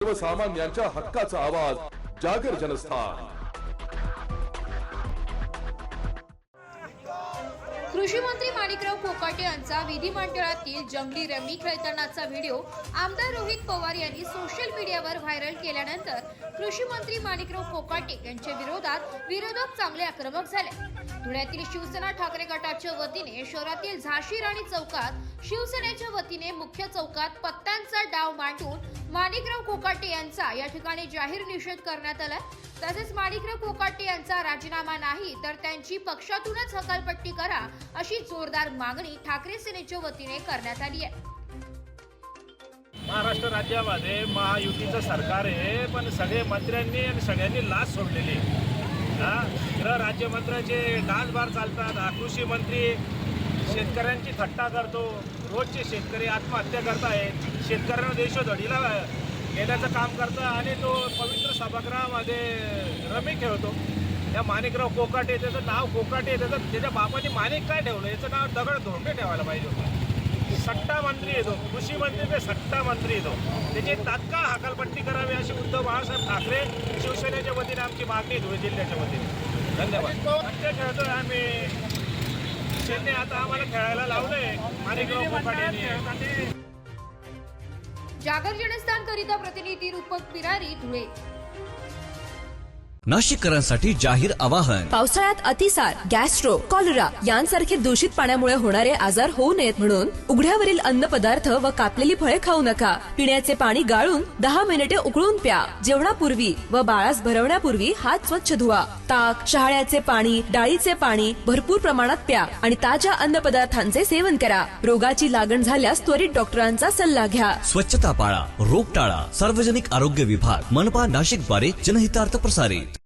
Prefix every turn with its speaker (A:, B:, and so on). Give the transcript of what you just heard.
A: सर्वसामान्यांच्या हक्काचा आवाज जागर जनस्थान।
B: कृषी मंत्री माणिकराव कोकाटे यांचा विधिमंडळातील जंगली रमी खेळतानाचा व्हिडिओ आमदार रोहित पवार यांनी सोशल मीडियावर व्हायरल केल्यानंतर कृषी मंत्री माणिकराव कोकाटे यांच्या विरोधात विरोधक चांगले आक्रमक झाले। धुळ्यातील शिवसेना ठाकरे गटाच्या वतीने शहरातील झाशी राणी चौकात शिवसेनेच्या वतीने मुख्य चौकात पत्त्यांचा डाव मांडून माणिकराव कोकाटे यांचा या ठिकाणी जाहीर निषेध करण्यात आला। तसेच माणिकराव कोकाटे यांचा राजीनामा नाही तर त्यांची पक्षातूनच हकालपट्टी करा अशी जोरदार मागणी ठाकरे सेनेच्या वतीने करण्यात आली आहे।
C: महाराष्ट्र राज्यामध्ये महायुतीचं सरकार आहे, पण सगळे मंत्र्यांनी आणि सगळ्यांनी लाच सोडलेली आहे। गृह राज्यमंत्र्याचे डान्स बार चालतात। कृषी मंत्री शेतकऱ्यांची थट्टा करतो, रोजचे शेतकरी आत्महत्या करतायत, शेतकऱ्यांना देशोधडीला घेण्याचं काम करतं आणि तो पवित्र सभागृहामध्ये रमी खेळतो। या माणिकराव कोकाटे, त्याचं नाव कोकाटे, त्याच्या बापाने माणिक काय ठेवलं, याचं नाव दगड धोंडे ठेवायला पाहिजे होतं। सट्टा मंत्री येतो, कृषी मंत्री ते सट्टा मंत्री येतो, त्याची तात्काळ हकालपट्टी करावी अशी उद्धव बाळासाहेब ठाकरे शिवसेनेच्या वतीने आमची मागणी धुळे जिल्ह्याच्या वतीने। धन्यवाद। सत्य खेळतोय आम्ही, त्यांनी आता आम्हाला खेळायला लावलंय माणिकराव कोकाटे यांनी।
B: जागर जनस्थान करिता प्रतिनिधी रूपक पिरारी, धुळे।
D: नाशिककरांसाठी जाहीर आवाहन।
E: पावसाळ्यात अतिसार, गॅस्ट्रो, कॉलरा यांसारखे दूषित पाण्यामुळे होणारे आजार होऊ नयेत म्हणून उघड्यावरील अन्नपदार्थ व कापलेली फळे खाऊ नका। पिण्याचे पाणी गाळून 10 मिनिटे उकळून प्या। जेवणापूर्वी व बाळास भरवण्यापूर्वी हात स्वच्छ धुवा। ताक, शहाळ्याचे पाणी, डाळीचे पाणी भरपूर प्रमाणात प्या आणि ताज्या अन्नपदार्थांचे सेवन करा। रोगाची लागण झाल्यास त्वरित डॉक्टरांचा सल्ला घ्या।
D: स्वच्छता पाळा, रोग टाळा। सार्वजनिक आरोग्य विभाग, मनपा नाशिक द्वारे जनहितार्थ प्रसारित।